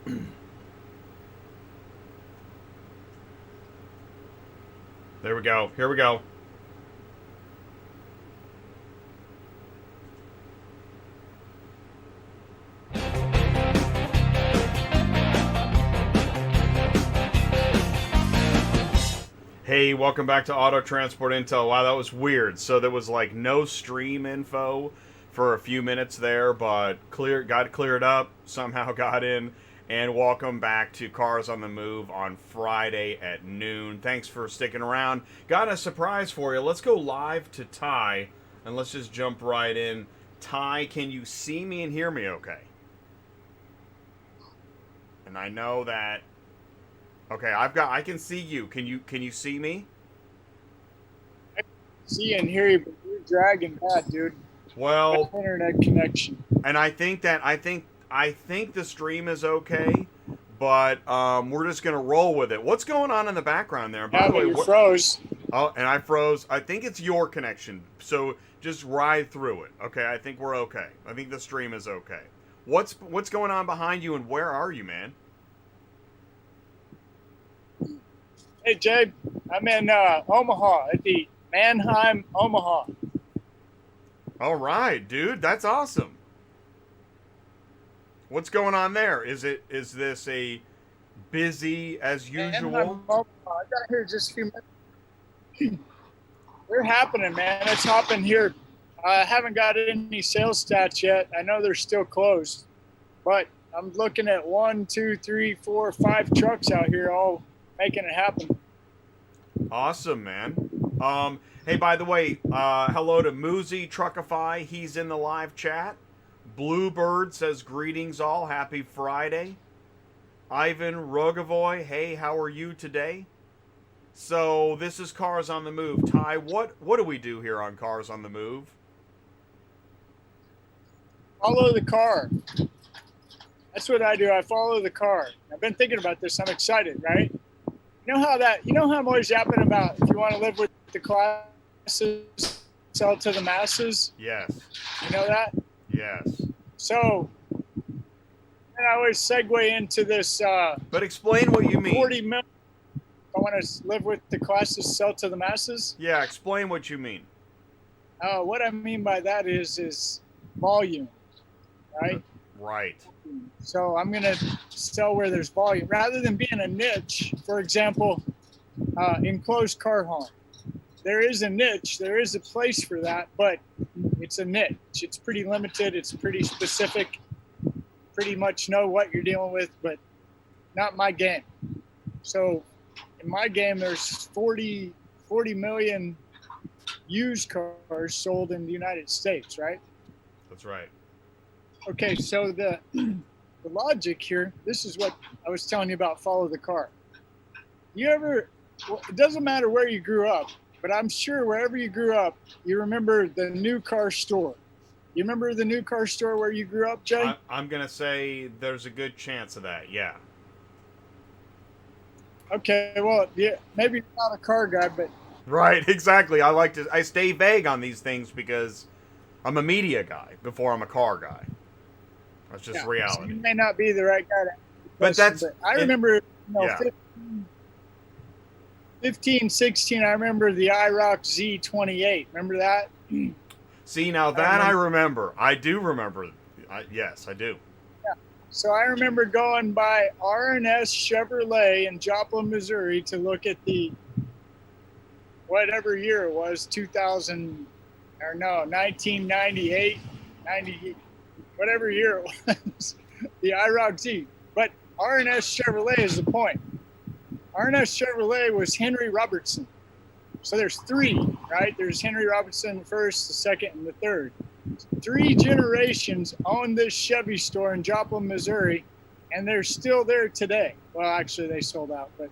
There we go. Here we go. Hey, welcome back to Auto Transport Intel. Wow, that was weird. So there was like no stream info for a few minutes there, but got cleared up, somehow got in, and welcome back to Cars on the Move on Friday at noon. Thanks for sticking around. Got a surprise for you. Let's go live to Ty, and let's just jump right in. Ty, can you see me and hear me okay? And I know that. Okay, I can see you. Can you see me? See and hear you, but you're dragging bad, dude. Well, Bad internet connection. and I think the stream is okay, but we're just gonna roll with it. What's going on in the background there? By Yeah, the but way, you what? froze. Oh, and I froze. I think it's your connection. So just ride through it. Okay, I think we're okay. I think the stream is okay. What's going on behind you, and where are you, man? Hey, Jay, I'm in Omaha at the Manheim, Omaha. All right, dude, that's awesome. What's going on there? Is this a busy as Manheim, usual? Omaha. I got here just a few minutes. They're happening, man. It's hopping here. I haven't got any sales stats yet. I know they're still closed, but I'm looking at 1, 2, 3, 4, 5 trucks out here all making it happen. Awesome, man. Hey, by the way, hello to Muzi Truckify. He's in the live chat. Bluebird says greetings all. Happy Friday. Ivan Rogovoy, hey, how are you today? So this is Cars on the Move. Ty, what do we do here on Cars on the Move? Follow the car. That's what I do. I follow the car. I've been thinking about this. I'm excited, right? You know how I'm always yapping about if you want to live with the classes, sell to the masses. Yes, You know that? yes. So, and I always segue into this But explain what you mean. 40 million. I want to live with the classes, sell to the masses. Yeah, explain what you mean. What I mean by that is volume, right? Right. So I'm going to sell where there's volume rather than being a niche. For example, enclosed car home. There is a niche. There is a place for that, but it's a niche. It's pretty limited. It's pretty specific. Pretty much know what you're dealing with, but not my game. So in my game, there's 40 million used cars sold in the United States, right? That's right. Okay, so the logic here, this is what I was telling you about follow the car. It doesn't matter where you grew up, but I'm sure wherever you grew up, you remember the new car store. You remember the new car store where you grew up, Jay? I'm gonna say there's a good chance of that. Yeah. Okay, well, yeah, maybe you're not a car guy, but Right. Exactly. I stay vague on these things because I'm a media guy before I'm a car guy. That's just yeah, so reality. you may not be the right guy to ask the But question, but I remember, yeah. 15, 16, I remember the IROC Z28. Remember that? See, now that I remember. I do remember. Yes, I do. So I remember going by R&S Chevrolet in Joplin, Missouri to look at the whatever year it was, 2000 or no, 1998, 90, whatever year it was, the IROC Z. But R&S Chevrolet is the point. R&S Chevrolet was Henry Robertson. So there's three, right? There's Henry Robertson the first, the second, and the third. 3 generations owned this Chevy store in Joplin, Missouri, and they're still there today. Well, actually, they sold out, but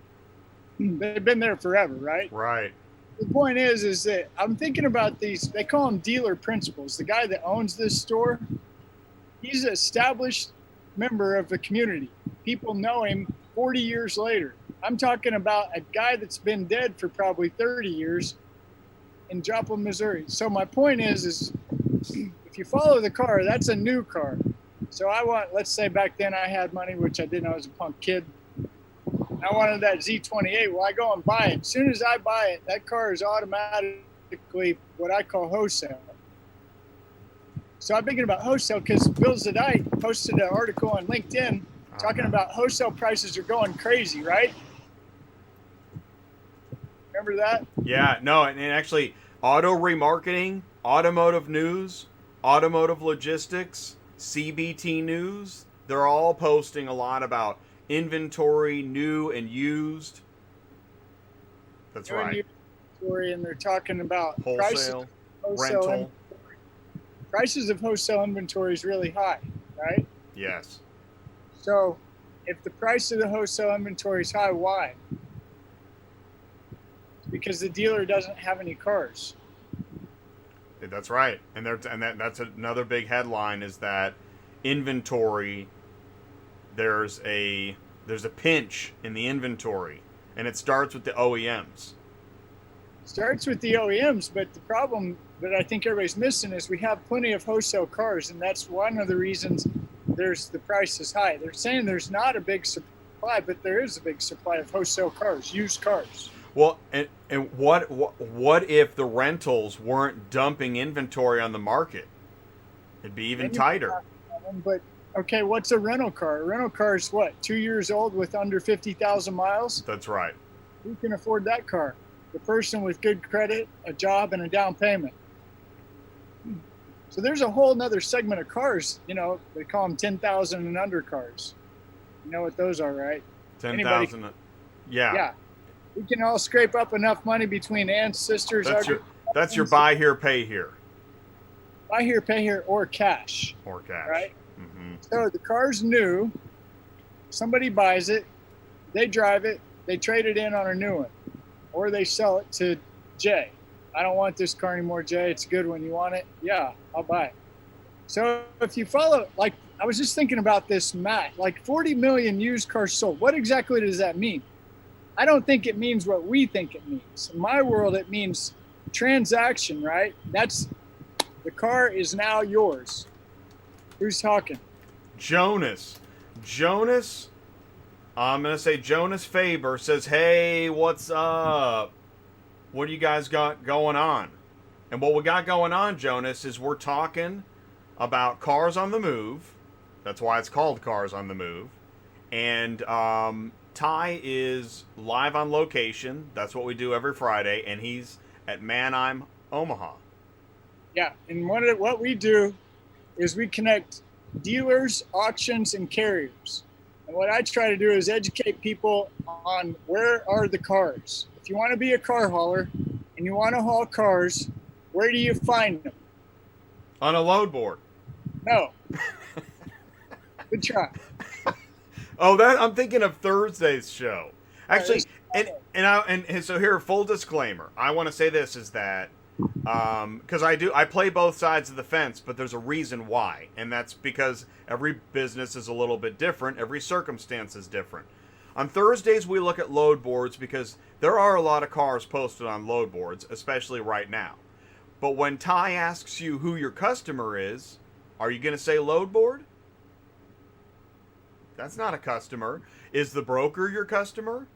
they've been there forever, right? Right. The point is that I'm thinking about these. They call them dealer principals. The guy that owns this store, he's an established member of the community. People know him 40 years later. I'm talking about a guy that's been dead for probably 30 years in Joplin, Missouri. So my point is if you follow the car, that's a new car. So let's say back then I had money, which I didn't. I was a punk kid. I wanted that Z28. Well, I go and buy it. As soon as I buy it, that car is automatically what I call wholesale. So I'm thinking about wholesale because Bill Zadite posted an article on LinkedIn talking about wholesale prices are going crazy, right? Remember that? Yeah, no, and actually, auto remarketing, automotive news, automotive logistics, CBT news, they're all posting a lot about inventory, new and used. That's New right. Inventory, and they're talking about Wholesale, rental. Prices of wholesale inventory is really high, right? Yes. So if the price of the wholesale inventory is high, why? Because the dealer doesn't have any cars. That's right. And that's another big headline is that inventory there's a pinch in the inventory, and it starts with the OEMs. Starts with the OEMs, but the problem that I think everybody's missing is we have plenty of wholesale cars, and that's one of the reasons the price is high. They're saying there's not a big supply, but there is a big supply of wholesale cars, used cars. Well, and what if the rentals weren't dumping inventory on the market? It'd be even tighter. But okay, what's a rental car? A rental car is what, 2 years old with under 50,000 miles? That's right. Who can afford that car? The person with good credit, a job, and a down payment. So there's a whole nother segment of cars. You know, they call them 10,000 and under cars. You know what those are, right? 10,000. Yeah. Yeah. We can all scrape up enough money between aunts, sisters. That's your buy here, pay here. Buy here, pay here, or cash. Or cash. Right? Mm-hmm. So the car's new. Somebody buys it. They drive it. They trade it in on a new one. Or they sell it to Jay. I don't want this car anymore, Jay. It's good when you want it. Yeah, I'll buy it. So if you follow, like, I was just thinking about this math, like 40 million used cars sold. What exactly does that mean? I don't think it means what we think it means. In my world, it means transaction, right? That's the car is now yours. Who's talking? Jonas, I'm going to say Jonas Faber says, hey, what's up? What do you guys got going on? And what we got going on, Jonas, is we're talking about Cars on the Move. That's why it's called Cars on the Move. And Ty is live on location. That's what we do every Friday. And he's at Manheim, Omaha. Yeah, and what we do is we connect dealers, auctions, and carriers. And what I try to do is educate people on where are the cars. If you want to be a car hauler and you want to haul cars, where do you find them? On a load board. No. Good try. Oh, I'm thinking of Thursday's show. Actually, and so here, full disclaimer. I want to say this is that because I play both sides of the fence, but there's a reason why, and that's because every business is a little bit different, every circumstance is different. On Thursdays, we look at load boards because there are a lot of cars posted on load boards, especially right now. But when Ty asks you who your customer is, are you going to say load board? That's not a customer. Is the broker your customer?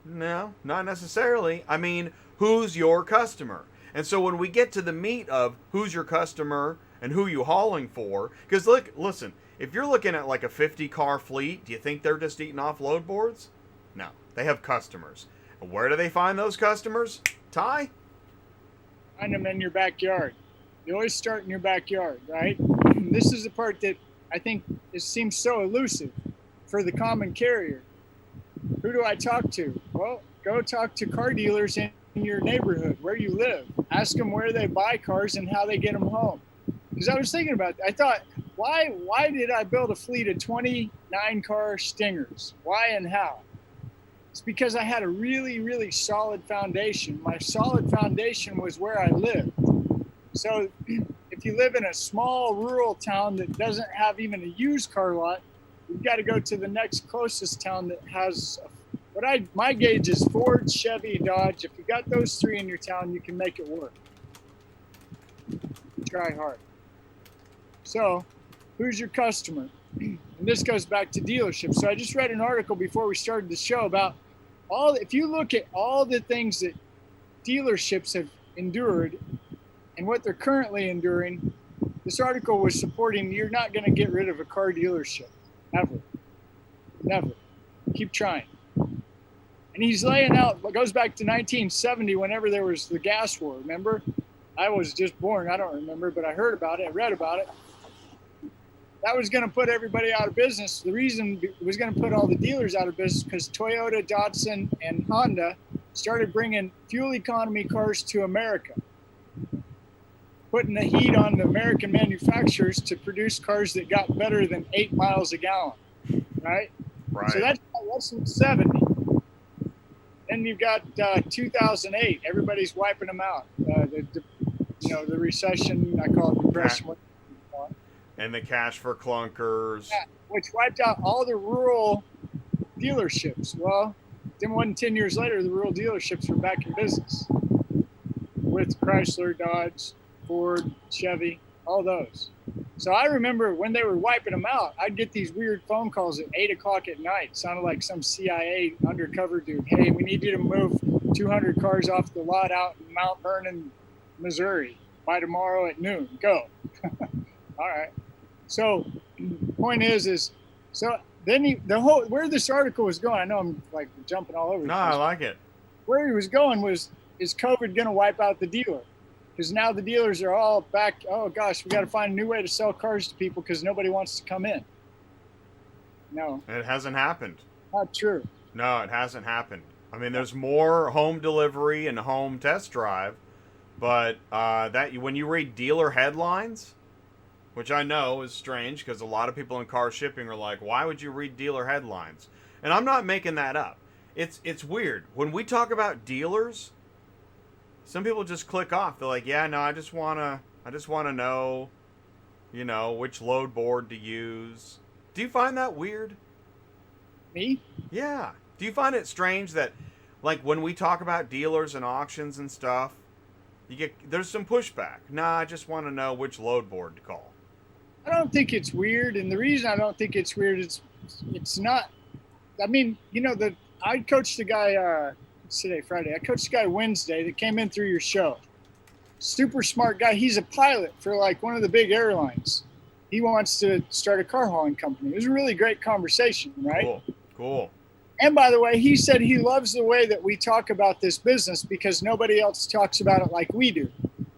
No, not necessarily. I mean, who's your customer? And so when we get to the meat of who's your customer and who you hauling for, because listen, if you're looking at like a 50-car fleet, do you think they're just eating off load boards? No, they have customers. And where do they find those customers? Ty? Find them in your backyard. You always start in your backyard, right? This is the part that I think it seems so elusive for the common carrier. Who do I talk to? Well, go talk to car dealers in your neighborhood, where you live. Ask them where they buy cars and how they get them home. Because I was thinking about that. I thought, why did I build a fleet of 29 car Stingers? Why and how? It's because I had a really, really solid foundation. My solid foundation was where I lived. So if you live in a small rural town that doesn't have even a used car lot, you've got to go to the next closest town that has my gauge is Ford, Chevy, Dodge. If you got those three in your town, you can make it work. Try hard. So who's your customer? And this goes back to dealerships. So I just read an article before we started the show about if you look at all the things that dealerships have endured and what they're currently enduring, this article was supporting you're not going to get rid of a car dealership. Ever. Never. Keep trying. And he's laying out what goes back to 1970, whenever there was the gas war. Remember? I was just born. I don't remember, but I heard about it. I read about it. That was going to put everybody out of business. The reason it was going to put all the dealers out of business because Toyota, Datsun, and Honda started bringing fuel economy cars to America, putting the heat on the American manufacturers to produce cars that got better than 8 miles a gallon, right? Right. So that's from 70. Then you've got 2008. Everybody's wiping them out. The recession, I call it depression. And the cash for clunkers. Yeah, which wiped out all the rural dealerships. Well, then 10 years later, the rural dealerships were back in business with Chrysler, Dodge, Ford, Chevy, all those. So I remember when they were wiping them out, I'd get these weird phone calls at 8 o'clock at night. It sounded like some CIA undercover dude. Hey, we need you to move 200 cars off the lot out in Mount Vernon, Missouri by tomorrow at noon. Go. All right. So the point is so then where this article was going, I know I'm like jumping all over. No, I like it. Where he was going was, is COVID going to wipe out the dealer? Because now the dealers are all back. Oh gosh, we got to find a new way to sell cars to people because nobody wants to come in. No, it hasn't happened. Not true. No, it hasn't happened. I mean, there's more home delivery and home test drive, but when you read dealer headlines, which I know is strange because a lot of people in car shipping are like, why would you read dealer headlines? And I'm not making that up. It's weird. When we talk about dealers, some people just click off. They're like, yeah, no, I just wanna know, which load board to use. Do you find that weird? Me? Yeah. Do you find it strange that, like, when we talk about dealers and auctions and stuff, there's some pushback? Nah, I just want to know which load board to call. I don't think it's weird, and the reason I don't think it's weird is it's not. I mean, I coached a guy. It's today, Friday. I coached a guy Wednesday that came in through your show. Super smart guy. He's a pilot for like one of the big airlines. He wants to start a car hauling company. It was a really great conversation, right? Cool. And by the way, he said he loves the way that we talk about this business because nobody else talks about it like we do.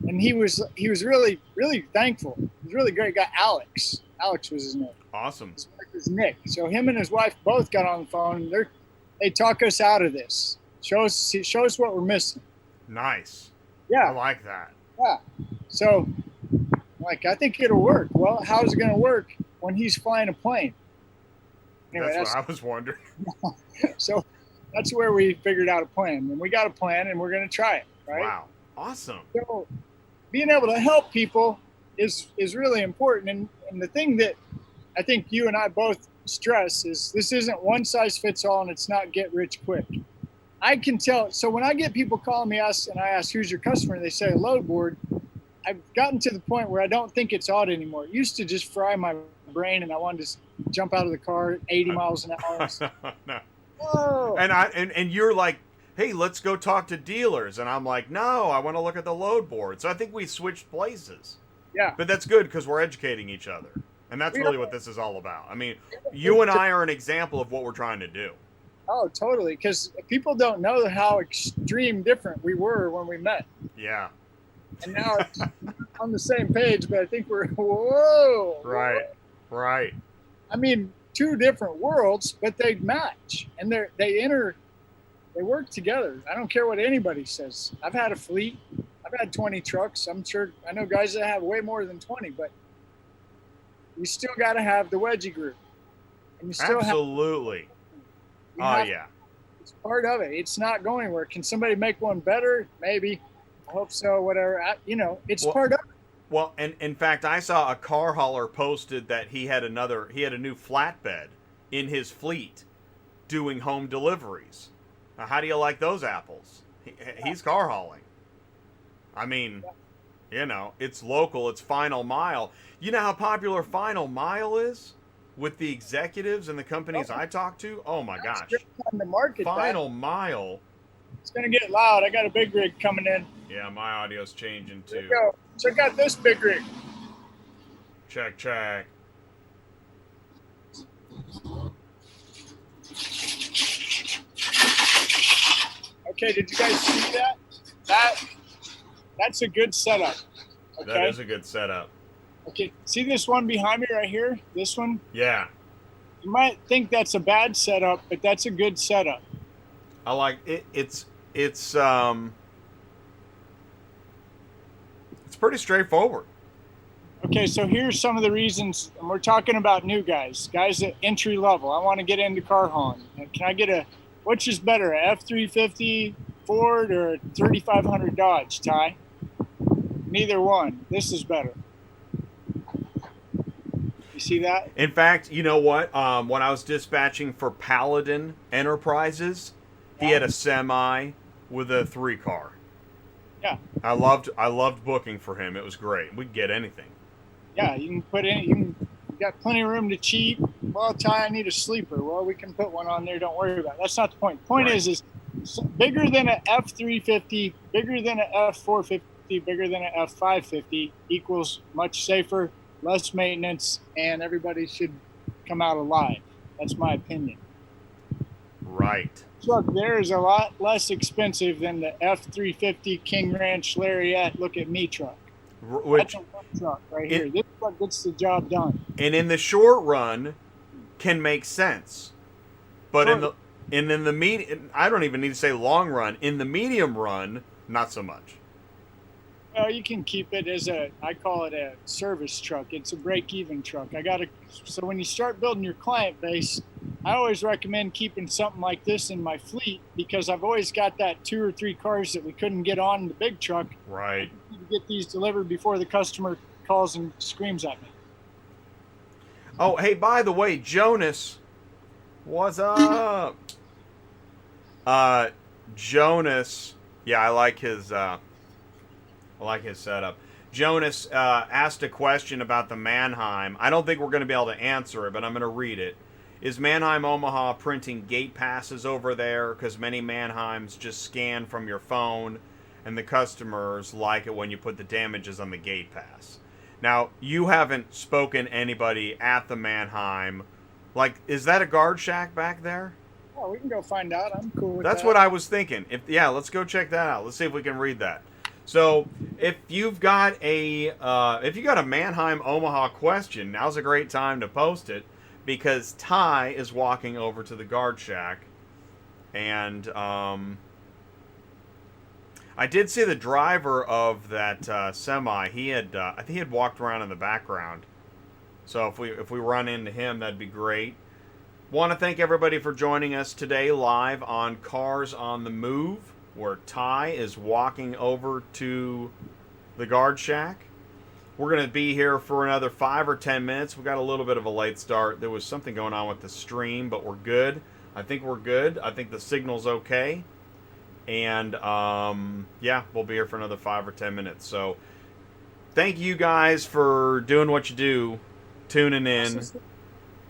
And he was really, really thankful. He's a really great guy. Alex was his name. Awesome. His wife was Nick. So him and his wife both got on the phone. And they talk us out of this. Show us what we're missing. Nice. Yeah. I like that. Yeah. So, I think it'll work. Well, how's it going to work when he's flying a plane? Anyway, that's what I was wondering. So that's where we figured out a plan. And we got a plan, and we're going to try it. Right? Wow. Awesome. So being able to help people is really important. And the thing that I think you and I both stress is this isn't one size fits all, and it's not get rich quick. I can tell. So when I get people calling me and I ask, who's your customer? And they say a load board. I've gotten to the point where I don't think it's odd anymore. It used to just fry my brain and I wanted to jump out of the car at 80 miles an hour. No. Whoa. And you're like, hey, let's go talk to dealers. And I'm like, no, I want to look at the load board. So I think we switched places. Yeah. But that's good because we're educating each other. And that's really what this is all about. I mean, you and I are an example of what we're trying to do. Oh, totally. Because people don't know how extreme different we were when we met. Yeah. And now it's on the same page, but I think we're, whoa. Right. I mean, two different worlds, but they match. And they work together. I don't care what anybody says. I've had a fleet. I've had 20 trucks. I know guys that have way more than 20, but you still got to have the wedgie group. And you still Absolutely. Yeah. It's part of it. It's not going anywhere. Can somebody make one better? Maybe. I hope so. Whatever. It's part of it. Well, and in fact, I saw a car hauler posted that he had a new flatbed in his fleet doing home deliveries. Now, how do you like those apples? He's car hauling. I mean, You know, it's local, it's Final Mile. You know how popular Final Mile is with the executives and the companies I talk to? Oh my That's a gosh. good time to market that. Final Mile. It's gonna get loud. I got a big rig coming in. Yeah, my audio's changing Here we too. go. Check out this big rig. Check, check. Okay, did you guys see that? That's a good setup. Okay. That is a good setup. Okay, see this one behind me right here? This one? Yeah. You might think that's a bad setup, but that's a good setup. I like it. It's pretty straightforward. Okay, so here's some of the reasons, and we're talking about new guys at entry level. I want to get into car hauling. Can I get which is better, a F-350 Ford or a 3500 Dodge, Ty? Neither one. This is better. You see that? In fact, you know what? When I was dispatching for Paladin Enterprises, he had a semi with a 3-car. Yeah. I loved booking for him. It was great. We'd get anything. Yeah, you can put in. You got plenty of room to cheat. Well, Ty, I need a sleeper. Well, we can put one on there. Don't worry about it. That's not the point. The point Right. is bigger than an F-350, bigger than an F-450, bigger than an F-550 equals much safer, less maintenance, and everybody should come out alive. That's my opinion. Right. Truck there is a lot less expensive than the F-350 King Ranch Lariat Look at Me truck. Which, that's a one truck right here. This truck gets the job done. and in the short run, can make sense, but Sure. in the medium, I don't even need to say long run. In the medium run, not so much. Well, you can keep it as I call it a service truck. It's a break-even truck. So when you start building your client base, I always recommend keeping something like this in my fleet because I've always got that 2 or 3 cars that we couldn't get on the big truck. Right. I need to get these delivered before the customer calls and screams at me. Oh, hey, by the way, Jonas, what's up? Jonas, yeah, I like his setup. Jonas asked a question about the Manheim. I don't think we're going to be able to answer it, but I'm going to read it. Is Manheim, Omaha printing gate passes over there? Because many Manheims just scan from your phone, and the customers like it when you put the damages on the gate pass. Now, you haven't spoken to anybody at the Manheim. Like, is that a guard shack back there? Oh, we can go find out. I'm cool with that. That's what I was thinking. Let's go check that out. Let's see if we can read that. So, if you've got a Manheim Omaha question, now's a great time to post it because Ty is walking over to the guard shack, and I did see the driver of that semi. He had I think he had walked around in the background. So if we run into him, that'd be great. Want to thank everybody for joining us today live on Cars on the Move, where Ty is walking over to the guard shack. We're going to be here for another 5 or 10 minutes. We got a little bit of a late start. There was something going on with the stream, but we're good. I think we're good. I think the signal's okay. And we'll be here for another 5 or 10 minutes. So thank you guys for doing what you do, tuning in.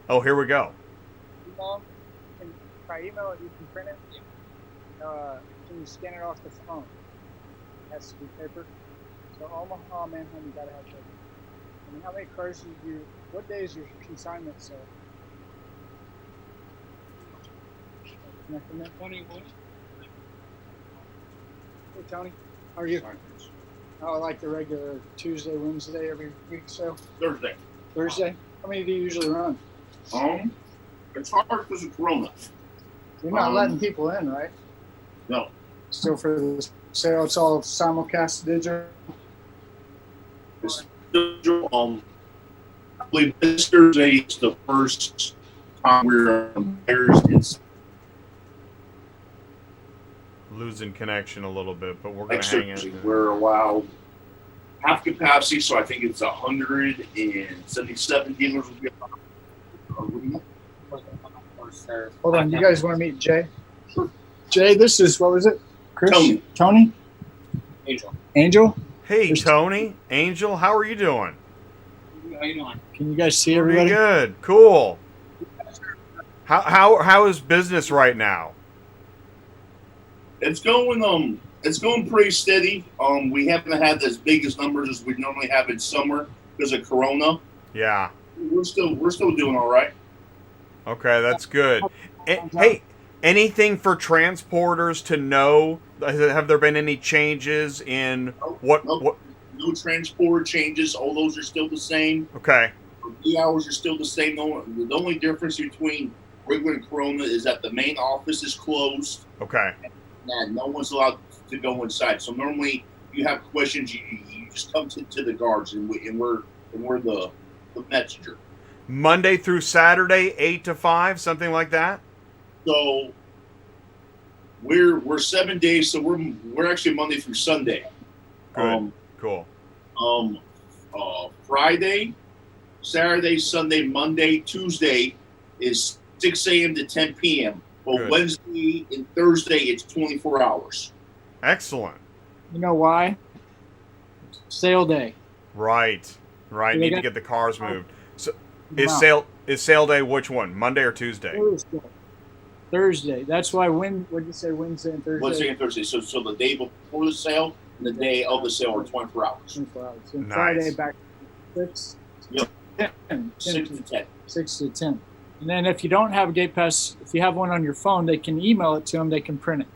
Oh, here we go. By email, you can print it. Can you scan it off the phone? It has to be paper. So Omaha, Manheim, you gotta have paper. I mean, how many cars do you? What day is your consignment sale? Tony, what? Hey, Tony, how are you? Oh, like the regular Tuesday, Wednesday, every week sale? Thursday. Thursday? How many do you usually run? It's hard because of Corona. You're not letting people in, right? No. Still for the sale, it's all simulcast digital? It's I believe this Thursday is the first time we're buyers. Losing connection a little bit, but we're going to hang it. We're allowed half capacity, so I think it's 177 dealers will be allowed. Hold on, you guys want to meet Jay? Sure. Jay, this is, what was it? Chris? Tony. Tony? Angel. Angel? Hey, Tony, Angel, how are you doing? How you doing? Can you guys see Pretty everybody? good. Cool. How is business right now? It's going pretty steady. We haven't had as big as numbers as we normally have in summer because of Corona. Yeah. We're still doing all right. Okay, that's good. Hey, anything for transporters to know? Have there been any changes in what? Nope. What? No transport changes. All those are still the same. Okay. The hours are still the same. The only difference between regular and Corona is that the main office is closed Okay. and no one's allowed to go inside. So normally, if you have questions, you just come to the guards, and we're the messenger. Monday through Saturday, 8 to 5, something like that. So we're 7 days. So we're actually Monday through Sunday. Good. Cool. Friday, Saturday, Sunday, Monday, Tuesday is 6 a.m. to 10 p.m. But Good. Wednesday and Thursday it's 24 hours. Excellent. You know why? Sale day. Right. Right. So Need they to got- get the cars moved. So Wow. is sale day which one? Monday or Tuesday? Thursday. That's why what did you say? Wednesday and Thursday. Wednesday and Thursday. So the day before the sale and the day of the sale are 24 hours. 24 hours. So Nice. Friday back to 6. Yep. 10, 6 to 10. 6 to 10. And then if you don't have a gate pass, if you have one on your phone, they can email it to them. They can print it.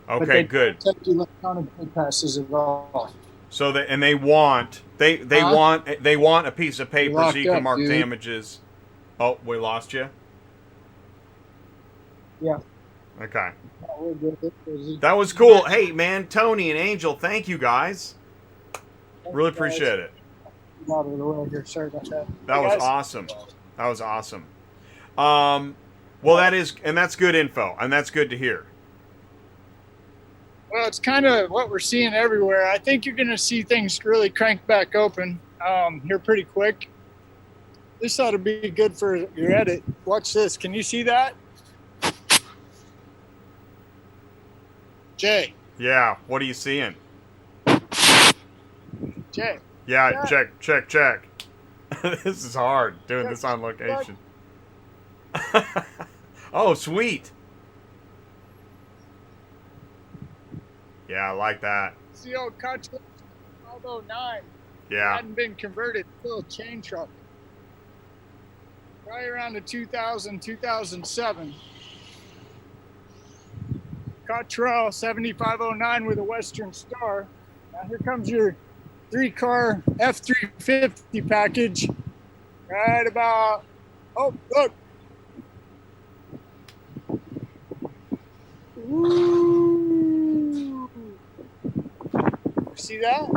But Okay. they Good. don't accept electronic gate passes at all. So they want they Huh? want a piece of paper so locked you can up, mark dude. damages. Oh, we lost you. Yeah. Okay. We're good. That was cool. Hey, man, Tony and Angel, thank you guys. Really appreciate it. Out of the way here. Sorry about that. That Hey, was guys. awesome. That was awesome. Well, that's good info, and that's good to hear. Well, it's kind of what we're seeing everywhere. I think you're going to see things really crank back open here pretty quick. This ought to be good for your edit. Watch this. Can you see that? Jay. Yeah. What are you seeing? Jay. Yeah. Check. This is hard doing this on location. Oh, sweet. Yeah, I like that. It's the old Cutlass 1209. Yeah. Hadn't been converted. Still a chain truck. Probably around the 2000, 2007. Cottrell 7509 with a Western Star. Now here comes your 3-car F350 package. Right about, oh, look. Ooh. See that?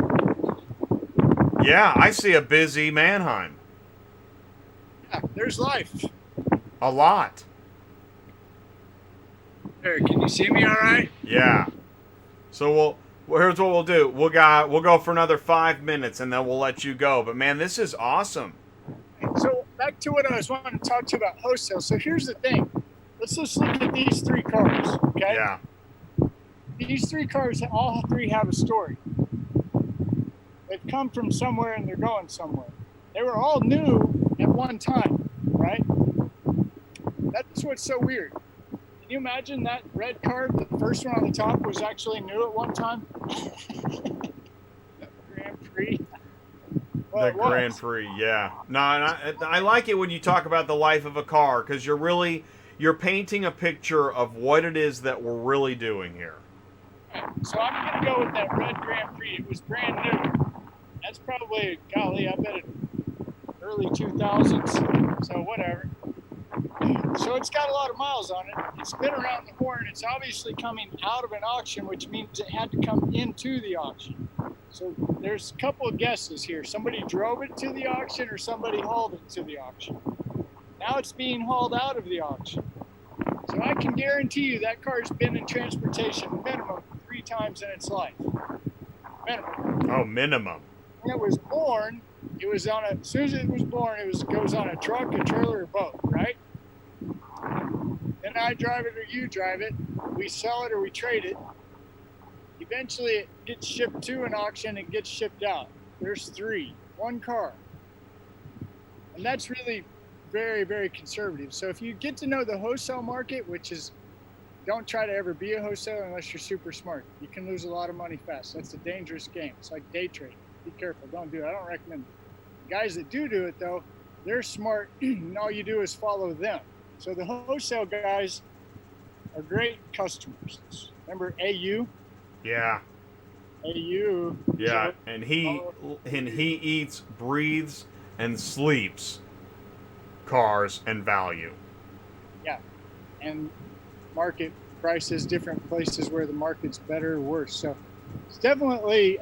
Yeah, I see a busy Manheim. Yeah, there's life. A lot. There, can you see me all right? Yeah. So here's what we'll do. We'll go for another 5 minutes and then we'll let you go. But man, this is awesome. So back to what I was wanting to talk to you about wholesale. So here's the thing. Let's just look at these 3 cars, okay? Yeah. These 3 cars, all 3 have a story. They've come from somewhere and they're going somewhere. They were all new at one time, right? That's what's so weird. Can you imagine that red car, the first one on the top, was actually new at one time? Grand Prix. Well, The Grand Prix, yeah. No, and I like it when you talk about the life of a car because you're painting a picture of what it is that we're really doing here. So I'm going to go with that red Grand Prix. It was brand new. That's probably, golly, I bet it early 2000s. So whatever. So it's got a lot of miles on it. It's been around the horn. It's obviously coming out of an auction, which means it had to come into the auction. So there's a couple of guesses here. Somebody drove it to the auction or somebody hauled it to the auction. Now it's being hauled out of the auction. So I can guarantee you that car's been in transportation minimum 3 times in its life. Minimum. Oh, minimum. When it was born, it was on as soon as it was born, goes on a truck, a trailer, or boat, right? Then I drive it or you drive it. We sell it or we trade it. Eventually, it gets shipped to an auction. It gets shipped out. There's 3, 1 car, and that's really very, very conservative. So if you get to know the wholesale market, which is, don't try to ever be a wholesaler unless you're super smart. You can lose a lot of money fast. That's a dangerous game. It's like day trading. Be careful. Don't do it. I don't recommend it. The guys that do it, though, they're smart, and all you do is follow them. So the wholesale guys are great customers. Remember AU? Yeah. AU. Yeah, and he eats, breathes, and sleeps cars and value. Yeah, and market prices, different places where the market's better or worse. So it's definitely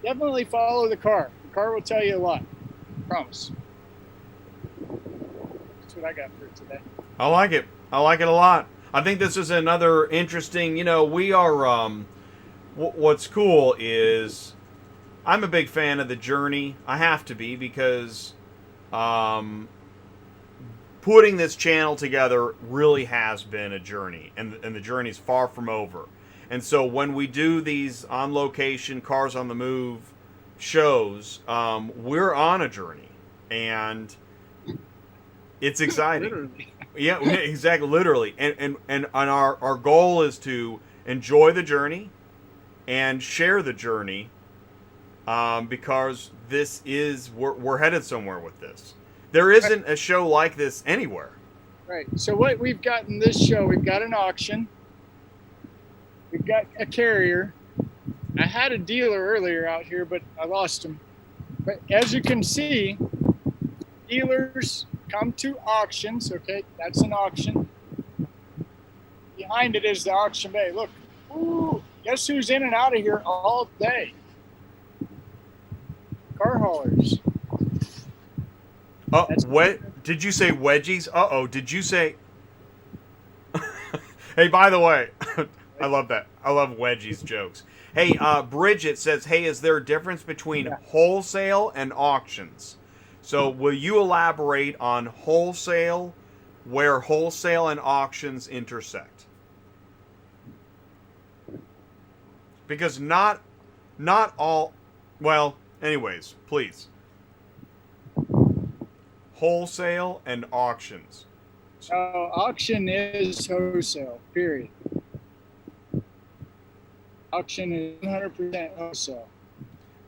definitely follow the car. The car will tell you a lot. Promise. That's what I got for today. I like it. I like it a lot. I think this is another interesting. We are. What's cool is I'm a big fan of the journey. I have to be because putting this channel together really has been a journey, and the journey's far from over. And so when we do these on location, cars on the move shows, we're on a journey, and it's exciting. Literally. Yeah, exactly, literally. And our goal is to enjoy the journey and share the journey, because this is we're headed somewhere with this. There isn't a show like this anywhere. Right. So what we've got in this show, we've got an auction, we've got a carrier. I had a dealer earlier out here, but I lost him. But as you can see, dealers come to auctions. Okay, that's an auction. Behind it is the auction bay. Look, ooh, guess who's in and out of here all day? Car haulers. Oh, what did you say? Wedgies? Did you say? Hey, by the way, I love that. I love wedgies jokes. Hey, Bridget says, "Hey, is there a difference between wholesale and auctions?" So, will you elaborate on wholesale, where wholesale and auctions intersect? Because not all. Well, anyways, please. Wholesale and auctions. Auction is wholesale, period. Auction is 100% wholesale.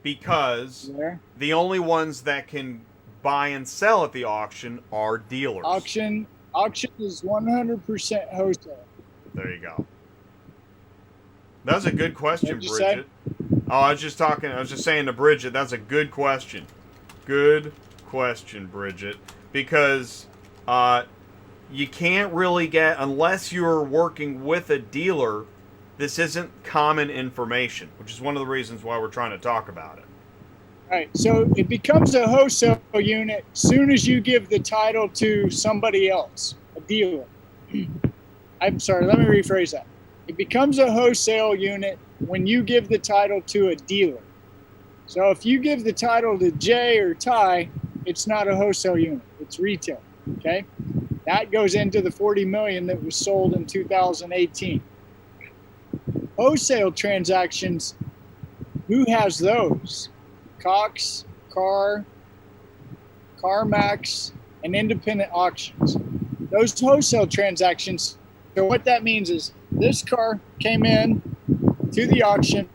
Because There. the only ones that can buy and sell at the auction are dealers. Auction is 100% wholesale. There you go. That was a good question, What'd you Bridget. Oh, I was just saying to Bridget, that's a good question. Good question, Bridget. Because you can't really get, unless you're working with a dealer, this isn't common information, which is one of the reasons why we're trying to talk about it. All right, so it becomes a wholesale unit soon as you give the title to somebody else, a dealer. I'm sorry, let me rephrase that. It becomes a wholesale unit when you give the title to a dealer. So if you give the title to Jay or Ty, it's not a wholesale unit, it's retail, okay? That goes into the 40 million that was sold in 2018. Wholesale transactions, who has those? Cox, CarMax, and independent auctions. Those wholesale transactions, so what that means is this car came in to the auction,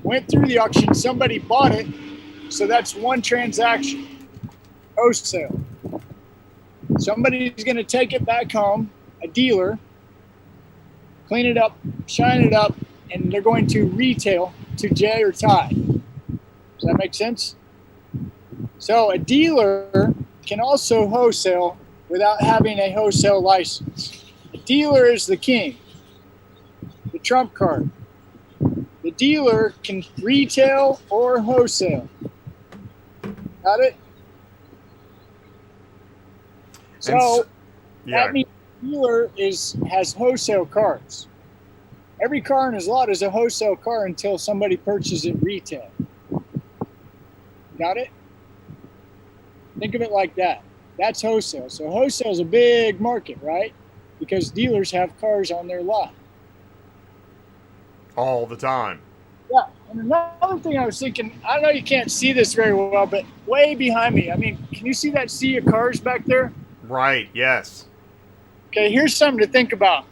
went through the auction, somebody bought it, so that's one transaction, wholesale. Somebody's going to take it back home, a dealer, clean it up, shine it up, and they're going to retail to Jay or Ty. Does that make sense? So a dealer can also wholesale without having a wholesale license. The dealer is the king, the trump card. The dealer can retail or wholesale. Got it? So that means the dealer has wholesale cars. Every car in his lot is a wholesale car until somebody purchases it retail. Got it? Think of it like that. That's wholesale. So wholesale is a big market, right? Because dealers have cars on their lot. all the time. Yeah. And another thing I was thinking, I know you can't see this very well, but way behind me, I mean, can you see that sea of cars back there? Right, yes. Okay, here's something to think about.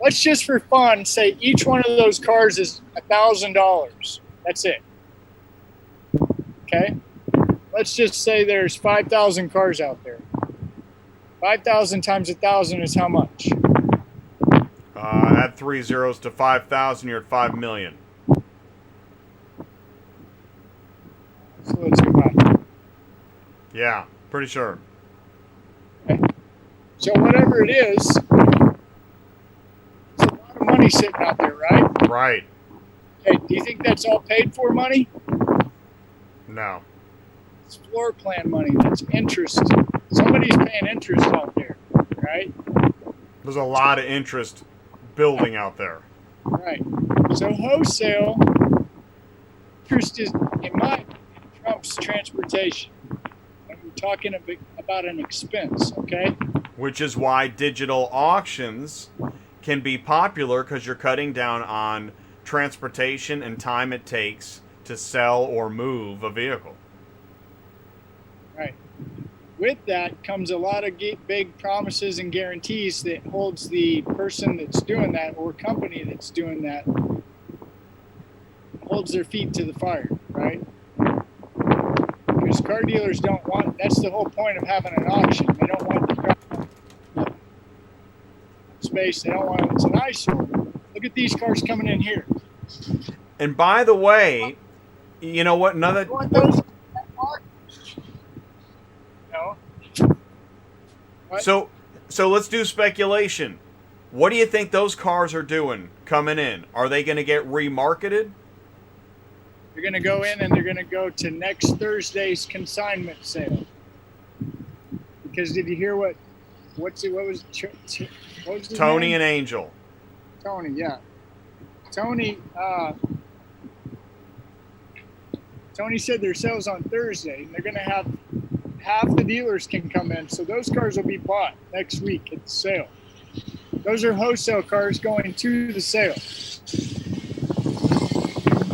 Let's just for fun say each one of those cars is $1,000. That's it. Okay? Let's just say there's 5,000 cars out there. 5,000 times 1,000 is how much? Add 3 zeros to 5,000, you're at 5 million. So let's go back. Yeah, pretty sure. Okay. So whatever it is, it's a lot of money sitting out there, right? Right. Okay, do you think that's all paid for money? No. It's floor plan money. That's interest. Somebody's paying interest out there, right? There's a lot of interest building out there. Right. So wholesale interest is, in my opinion, trumps transportation. And we're talking about an expense, okay? Which is why digital auctions can be popular, because you're cutting down on transportation and time it takes to sell or move a vehicle. Right. With that comes a lot of big promises and guarantees that holds the person that's doing that or company that's doing that holds their feet to the fire, right? Because car dealers don't want, that's the whole point of having an auction. They don't want the car space. They don't want it. It's an eyesore. Look at these cars coming in here. And by the way, you know what? Another. You want those? No. What? So let's do speculation. What do you think those cars are doing coming in? Are they going to get remarketed? They're going to go in and they're going to go to next Thursday's consignment sale. Because did you hear what was his Tony name? and Angel. Tony, yeah. Tony said their sales on Thursday, and they're going to have half the dealers can come in, so those cars will be bought next week at the sale. Those are wholesale cars going to the sale.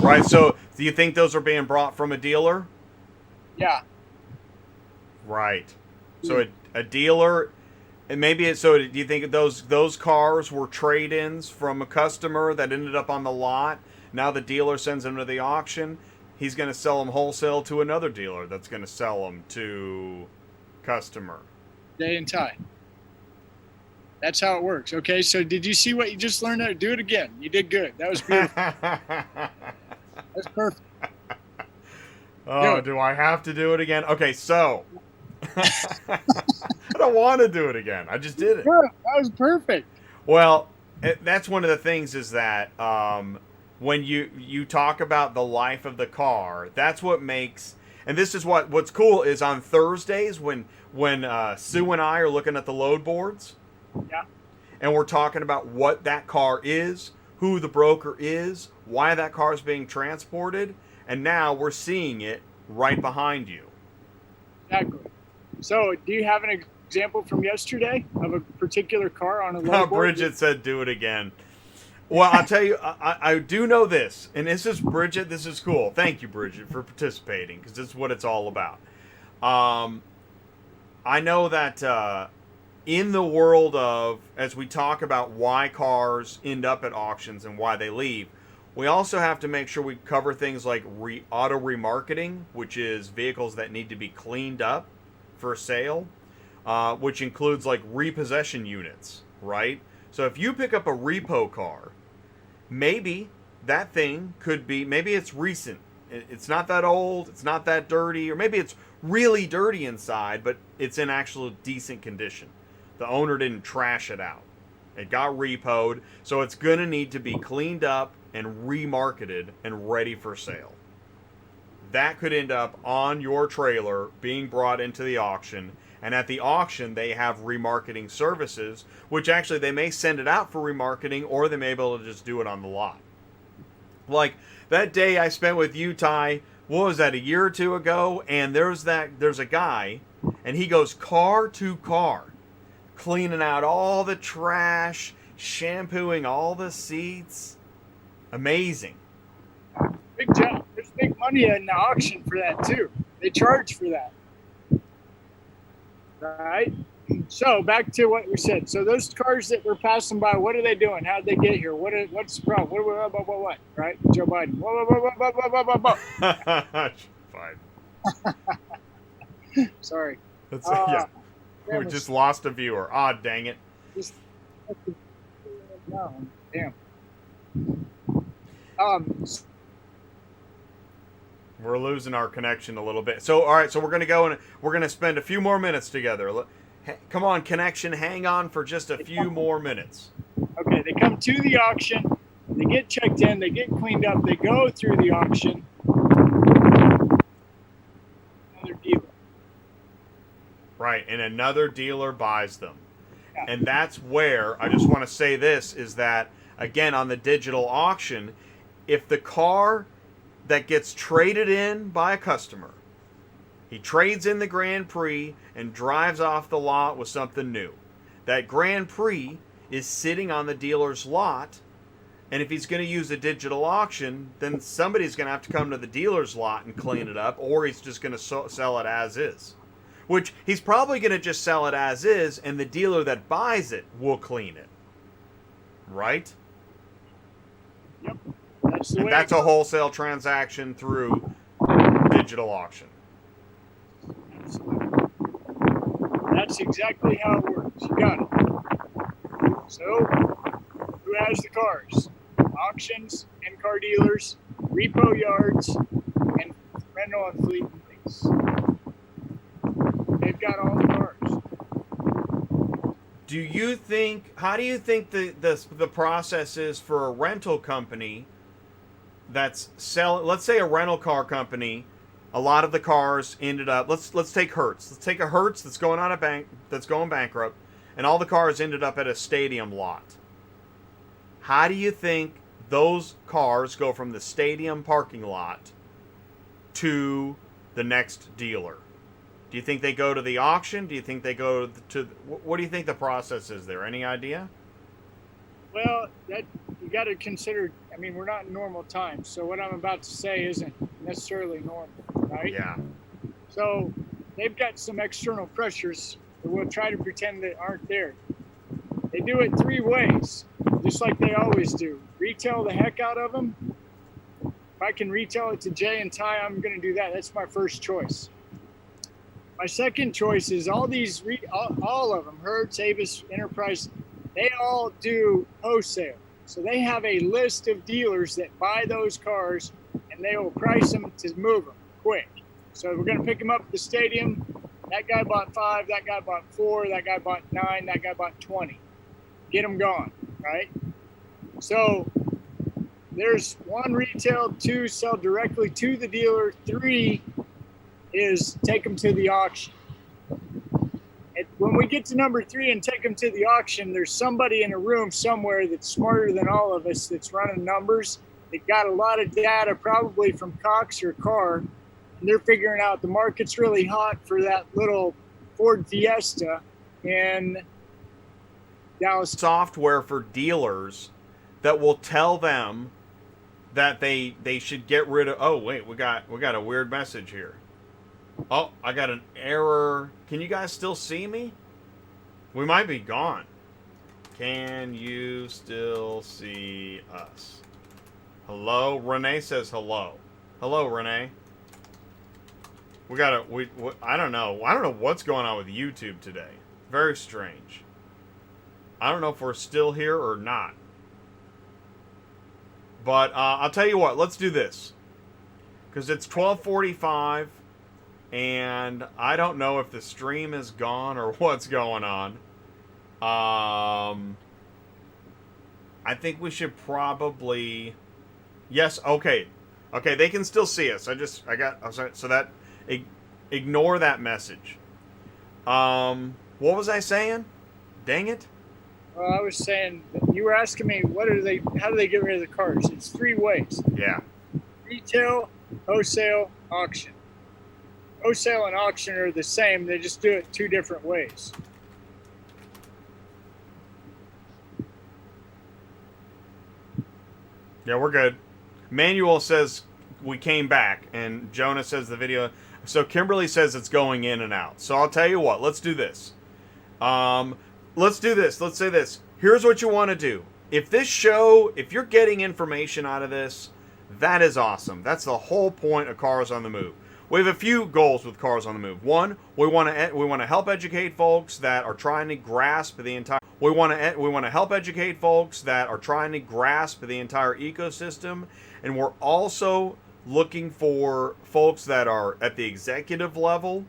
Right, so do you think those are being brought from a dealer? Yeah. Right. So a dealer, and maybe it's, so do you think those cars were trade-ins from a customer that ended up on the lot? Now the dealer sends them to the auction. He's going to sell them wholesale to another dealer that's going to sell them to customer. Day and time. That's how it works. Okay, so did you see what you just learned how to do it again? You did good. That was beautiful. That's perfect. Oh, do I have to do it again? Okay, so I don't want to do it again. I just did it. That was perfect. Well, that's one of the things is that when you talk about the life of the car, that's what makes, and this is what's cool is on Thursdays when Sue and I are looking at the load boards, yeah, and we're talking about what that car is, who the broker is, why that car is being transported, and now we're seeing it right behind you. Exactly. So, do you have an example from yesterday of a particular car on a load board? Bridget said, "Do it again." Well, I'll tell you, I do know this, and this is Bridget. This is cool. Thank you, Bridget, for participating, because this is what it's all about. I know that in the world of, as we talk about why cars end up at auctions and why they leave, we also have to make sure we cover things like auto remarketing, which is vehicles that need to be cleaned up for sale, which includes like repossession units, right? So if you pick up a repo car, maybe that thing could be, maybe it's recent. It's not that old, it's not that dirty, or maybe it's really dirty inside, but it's in actual decent condition. The owner didn't trash it out. It got repoed, so it's going to need to be cleaned up and remarketed and ready for sale. That could end up on your trailer being brought into the auction, and at the auction they have remarketing services, which actually they may send it out for remarketing, or they may be able to just do it on the lot. Like that day I spent with you, Ty, what was that, a year or two ago? And there's a guy, and he goes car to car, cleaning out all the trash, shampooing all the seats. Amazing. Big job. There's big money in the auction for that too. They charge for that. Right? So back to what we said. So those cars that were passing by, what are they doing? How did they get here? What's the problem? What? Right? Joe Biden. Fine. Sorry. That's, yeah. We damn, just lost a viewer. Ah, dang it. just no, damn. We're losing our connection a little bit. So, all right. So we're gonna go and we're gonna spend a few more minutes together. Come on, connection. Hang on for just a few more minutes. Okay, they come to the auction. They get checked in. They get cleaned up. They go through the auction. Another dealer. Right, and another dealer buys them. Yeah. And that's where I just want to say this is that, again, on the digital auction, if the car that gets traded in by a customer, he trades in the Grand Prix and drives off the lot with something new, that Grand Prix is sitting on the dealer's lot, and if he's going to use a digital auction, then somebody's going to have to come to the dealer's lot and clean it up, or he's just going to sell it as is. Which he's probably going to just sell it as is, and the dealer that buys it will clean it. Right? Yep. That's the And way that's it a goes. wholesale transaction through digital auction. That's exactly how it works. You got it. So, who has the cars? Auctions, in-car dealers, repo yards, and rental and fleet and lease. They've got all the cars. How do you think the process is for a rental company that's selling, let's say a rental car company, a lot of the cars ended up, let's take Hertz. Let's take a Hertz that's going bankrupt, and all the cars ended up at a stadium lot. How do you think those cars go from the stadium parking lot to the next dealer? Do you think they go to the auction? Do you think they go to what do you think the process is there? Any idea? Well, that you got to consider. I mean, we're not in normal times, so what I'm about to say isn't necessarily normal, right? Yeah. So they've got some external pressures that we'll try to pretend that aren't there. They do it three ways, just like they always do. Retail the heck out of them. If I can retail it to Jay and Ty, I'm going to do that. That's my first choice. My second choice is all these, all of them, Hertz, Avis, Enterprise, they all do wholesale. So they have a list of dealers that buy those cars, and they will price them to move them quick. So we're going to pick them up at the stadium. That guy bought 5, that guy bought 4, that guy bought 9, that guy bought 20. Get them gone, right? So there's 1, retail, 2, sell directly to the dealer, 3 is take them to the auction. And when we get to number 3 and take them to the auction, there's somebody in a room somewhere that's smarter than all of us that's running numbers. They got a lot of data, probably from Cox or Carr, and they're figuring out the market's really hot for that little Ford Fiesta in Dallas. Software for dealers that will tell them that they should get rid of. Oh wait, we got a weird message here. Oh, I got an error. Can you guys still see me? We might be gone. Can you still see us? Hello? Renee says hello. Hello, Renee. I don't know. I don't know what's going on with YouTube today. Very strange. I don't know if we're still here or not. But I'll tell you what. Let's do this. Because it's 12:45. And I don't know if the stream is gone or what's going on. I think we should probably... Yes, okay. Okay, they can still see us. So that... Ignore that message. What was I saying? Dang it. Well, I was saying, you were asking me, how do they get rid of the cars? It's 3 ways. Yeah. Retail, wholesale, auction. Wholesale and auction are the same. They just do it 2 different ways. Yeah, we're good. Manuel says we came back, and Jonah says the video. So Kimberly says it's going in and out. So I'll tell you what. Let's do this. Let's do this. Let's say this. Here's what you want to do. If you're getting information out of this, that is awesome. That's the whole point of Cars on the Move. We have a few goals with Cars on the Move. One, we want to help educate folks that are trying to grasp the entire. We want to help educate folks that are trying to grasp the entire ecosystem, and we're also looking for folks that are at the executive level,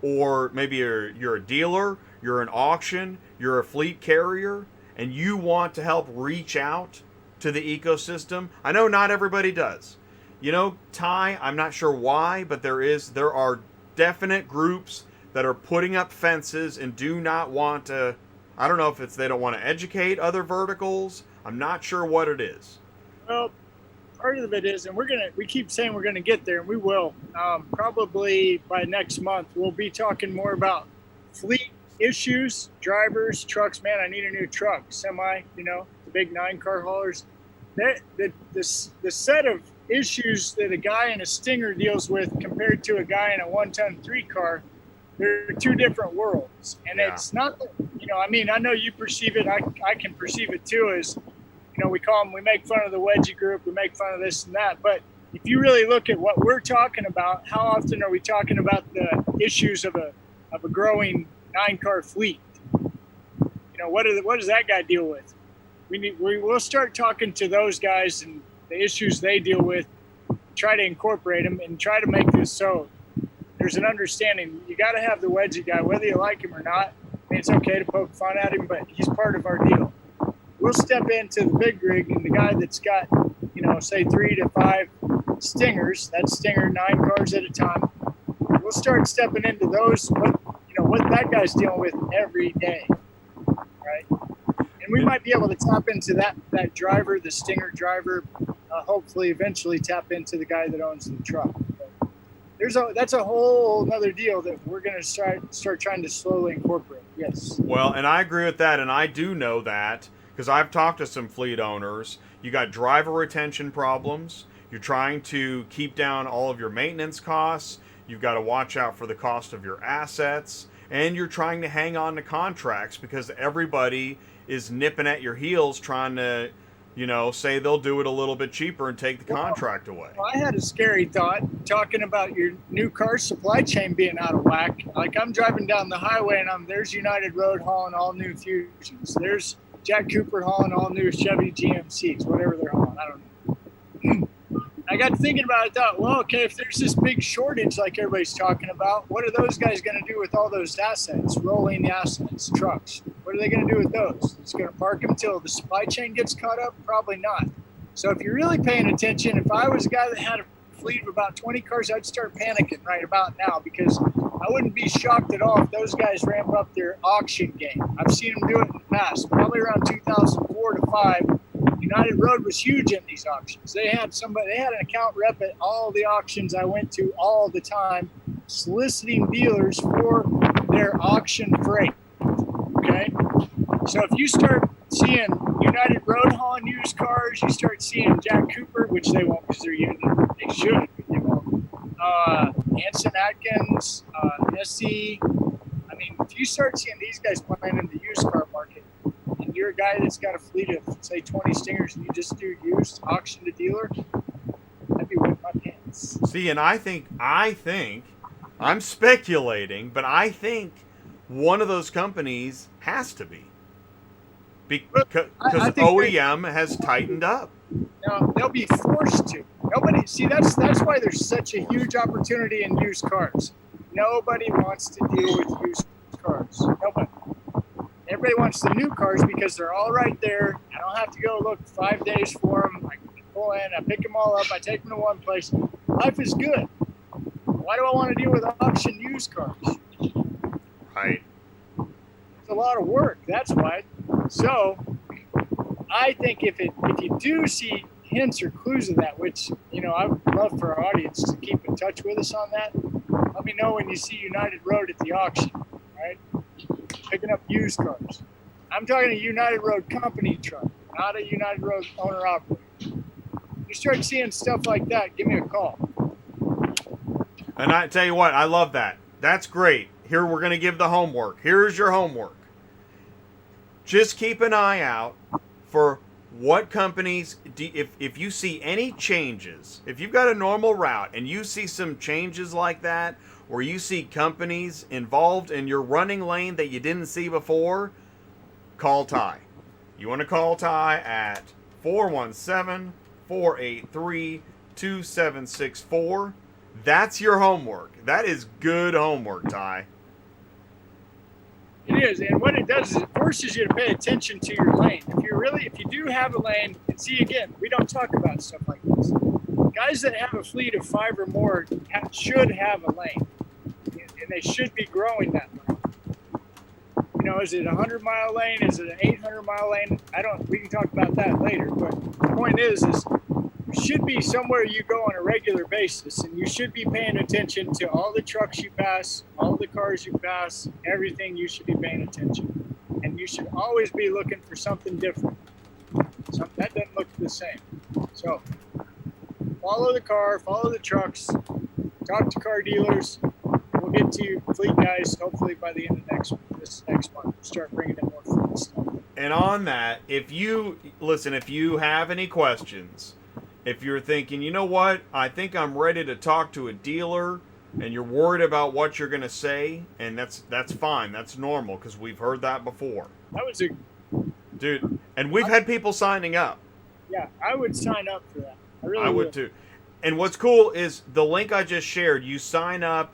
or maybe you're a dealer, you're an auction, you're a fleet carrier, and you want to help reach out to the ecosystem. I know not everybody does. You know, Ty, I'm not sure why, but there are definite groups that are putting up fences and do not want to. I don't know if it's they don't want to educate other verticals. I'm not sure what it is. Well, part of it is, and we keep saying we're gonna get there, and we will. Probably by next month, we'll be talking more about fleet issues, drivers, trucks. Man, I need a new truck, semi. You know, the big 9-car haulers. The set of issues that a guy in a Stinger deals with compared to a guy in a 1-ton 3-car, they're two different worlds. And Yeah. It's not, you know, I mean, I know you perceive it. I can perceive it too as, you know, we make fun of the wedgie group, we make fun of this and that. But if you really look at what we're talking about, how often are we talking about the issues of a growing 9-car fleet? You know, what does that guy deal with? We'll start talking to those guys and the issues they deal with, try to incorporate them and try to make this so there's an understanding. You got to have the wedgie guy, whether you like him or not. I mean, it's okay to poke fun at him, but he's part of our deal. We'll step into the big rig and the guy that's got, you know, say 3 to 5 Stingers, that's Stinger 9 cars at a time. We'll start stepping into those, what that guy's dealing with every day, right? And we might be able to tap into that driver, the Stinger driver, hopefully eventually tap into the guy that owns the truck. But that's a whole another deal that we're going to start trying to slowly incorporate. Yes. Well, and I agree with that, and I do know that because I've talked to some fleet owners. You got driver retention problems. You're trying to keep down all of your maintenance costs. You've got to watch out for the cost of your assets, and you're trying to hang on to contracts because everybody is nipping at your heels trying to, you know, say they'll do it a little bit cheaper and take the contract away. Well, I had a scary thought talking about your new car supply chain being out of whack. Like I'm driving down the highway and there's United Road hauling all new Fusions. There's Jack Cooper hauling all new Chevy GMCs, whatever they're hauling. I don't know. I got thinking about it. Thought, well, okay, if there's this big shortage like everybody's talking about, what are those guys going to do with all those assets, rolling assets, trucks? What are they going to do with those? It's going to park them until the supply chain gets caught up? Probably not. So if you're really paying attention, if I was a guy that had a fleet of about 20 cars, I'd start panicking right about now because I wouldn't be shocked at all if those guys ramp up their auction game. I've seen them do it in the past, probably around 2004 to 5. United Road was huge in these auctions. They had an account rep at all the auctions I went to all the time, soliciting dealers for their auction freight. Okay? So if you start seeing United Road hauling used cars, you start seeing Jack Cooper, which they won't because they're union. They should, but they won't. Hanson Atkins, SC. I mean, if you start seeing these guys playing in the used car market, and you're a guy that's got a fleet of, say, 20 Stingers, and you just do used auction to dealer, I'd be with my pants. See, and I think, I'm speculating, but I think one of those companies has to be. Because OEM has tightened up. No, they'll be forced to. Nobody, see, that's why there's such a huge opportunity in used cars. Nobody wants to deal with used cars. Nobody. Everybody wants the new cars because they're all right there. I don't have to go look 5 days for them. I can pull in, I pick them all up, I take them to one place. Life is good. Why do I want to deal with auction used cars? Right. It's a lot of work. That's why. So I think if you do see hints or clues of that, which, you know, I would love for our audience to keep in touch with us on that. Let me know when you see United Road at the auction, right? Picking up used cars. I'm talking a United Road company truck, not a United Road owner operator. you start seeing stuff like that, give me a call. And I tell you what, I love that. That's great. Here, we're going to give the homework. Here's your homework. Just keep an eye out for what companies, if you see any changes, if you've got a normal route and you see some changes like that, or you see companies involved in your running lane that you didn't see before, call Ty. You want to call Ty at 417-483-2764. That's your homework. That is good homework, Ty. It is, and what it does is it forces you to pay attention to your lane. If you do have a lane, and see again, we don't talk about stuff like this. Guys that have a fleet of 5 or more should have a lane, and they should be growing that lane. You know, is it a 100-mile lane? Is it an 800-mile lane? We can talk about that later. But the point is you should be somewhere you go on a regular basis, and you should be paying attention to all the trucks you pass, all the cars you pass, everything. You should be paying attention, and you should always be looking for something different. Something that doesn't look the same. So follow the car, follow the trucks, talk to car dealers. We'll get to you fleet guys hopefully by the end of this next month. Start bringing in more fleet stuff. And on that, if you have any questions, if you're thinking, you know what, I think I'm ready to talk to a dealer, and you're worried about what you're going to say, and that's fine. That's normal, because we've heard that before. That was dude, and we've had people signing up. Yeah, I would sign up for that. I would too. And what's cool is the link I just shared. You sign up.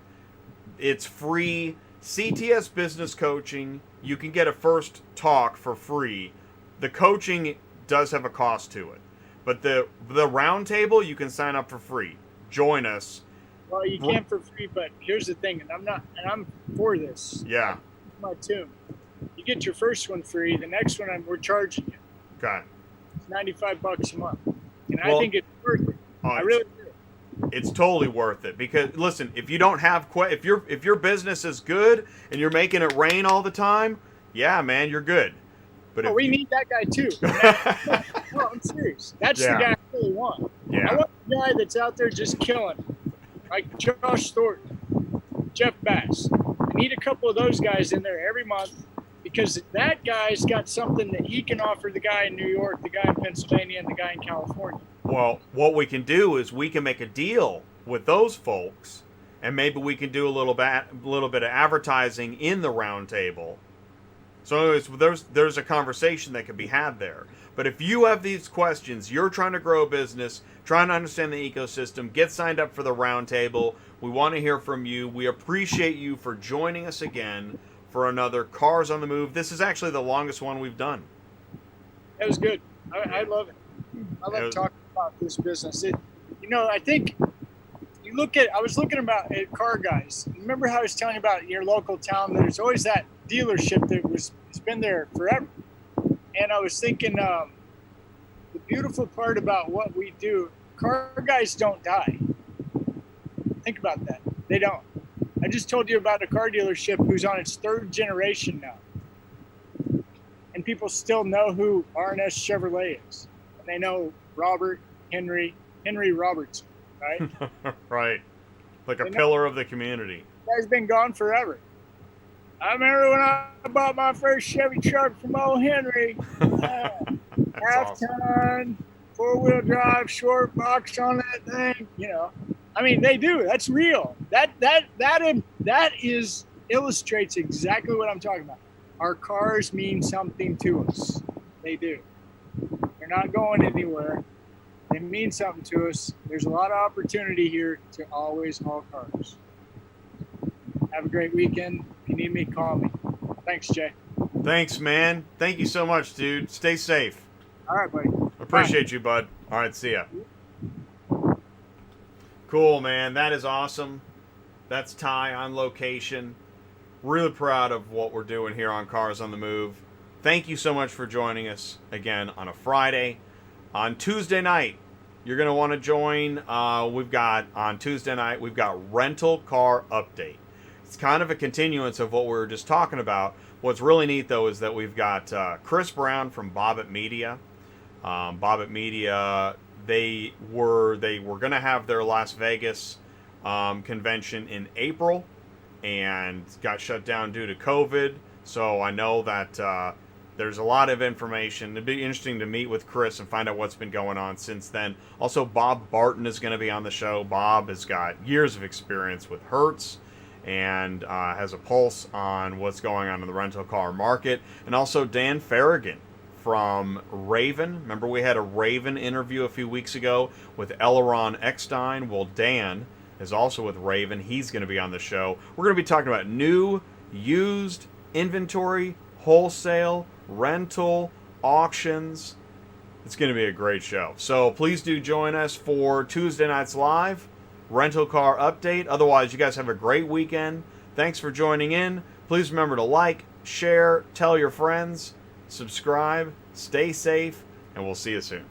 It's free. CTS Business Coaching. You can get a first talk for free. The coaching does have a cost to it. But the round table, you can sign up for free. Join us. Well, you can for free, but here's the thing, and I'm for this. Yeah. My tune. You get your first one free. The next one we're charging you. Okay. It's $95 a month, and I think it's worth it. I really do. It's totally worth it, because listen, if you don't have if your business is good and you're making it rain all the time, yeah, man, you're good. But we need that guy too. No, I'm serious. That's the guy I really want. Yeah. I want the guy that's out there just killing, like Josh Thornton, Jeff Bass. I need a couple of those guys in there every month, because that guy's got something that he can offer the guy in New York, the guy in Pennsylvania, and the guy in California. Well, what we can do is we can make a deal with those folks, and maybe we can do a little bit of advertising in the round table. So anyways, there's a conversation that can be had there. But if you have these questions, you're trying to grow a business, trying to understand the ecosystem, get signed up for the round table. We want to hear from you. We appreciate you for joining us again for another Cars on the Move. This is actually the longest one we've done. That was good. I love it. I love talking about this business. I think I was looking at car guys. Remember how I was telling you about your local town? There's always that dealership it's been there forever. And I was thinking, the beautiful part about what we do, car guys don't die. Think about that. They don't. I just told you about a car dealership who's on its 3rd generation now. And people still know who R&S Chevrolet is. And they know Henry Robertson, right? Right. Like a pillar of the community. That guy's been gone forever. I remember when I bought my first Chevy truck from old Henry. Half-ton, 4-wheel drive, short box on that thing. I mean, they do. That's real. That illustrates exactly what I'm talking about. Our cars mean something to us. They do. They're not going anywhere. They mean something to us. There's a lot of opportunity here to always haul cars. Have a great weekend. If you need me, call me. Thanks, Jay. Thanks, man. Thank you so much, dude. Stay safe. All right, buddy. Appreciate you, bud. All right, see ya. Cool, man. That is awesome. That's Ty on location. Really proud of what we're doing here on Cars on the Move. Thank you so much for joining us again on a Friday. On Tuesday night, you're going to want to join. On Tuesday night, we've got Rental Car Update. It's kind of a continuance of what we were just talking about. What's really neat, though, is that we've got Chris Brown from Bobbitt Media. Bobbitt Media, they were going to have their Las Vegas convention in April, and got shut down due to COVID. So I know that there's a lot of information. It'd be interesting to meet with Chris and find out what's been going on since then. Also, Bob Barton is going to be on the show. Bob has got years of experience with Hertz and has a pulse on what's going on in the rental car market. And also Dan Farragon from Raven. Remember we had a Raven interview a few weeks ago with Elleron Eckstein? Well, Dan is also with Raven. He's going to be on the show. We're going to be talking about new, used, inventory, wholesale, rental, auctions. It's going to be a great show. So please do join us for Tuesday Nights Live, rental car update. Otherwise, you guys have a great weekend. Thanks for joining in. Please remember to like, share, tell your friends, subscribe, stay safe, and we'll see you soon.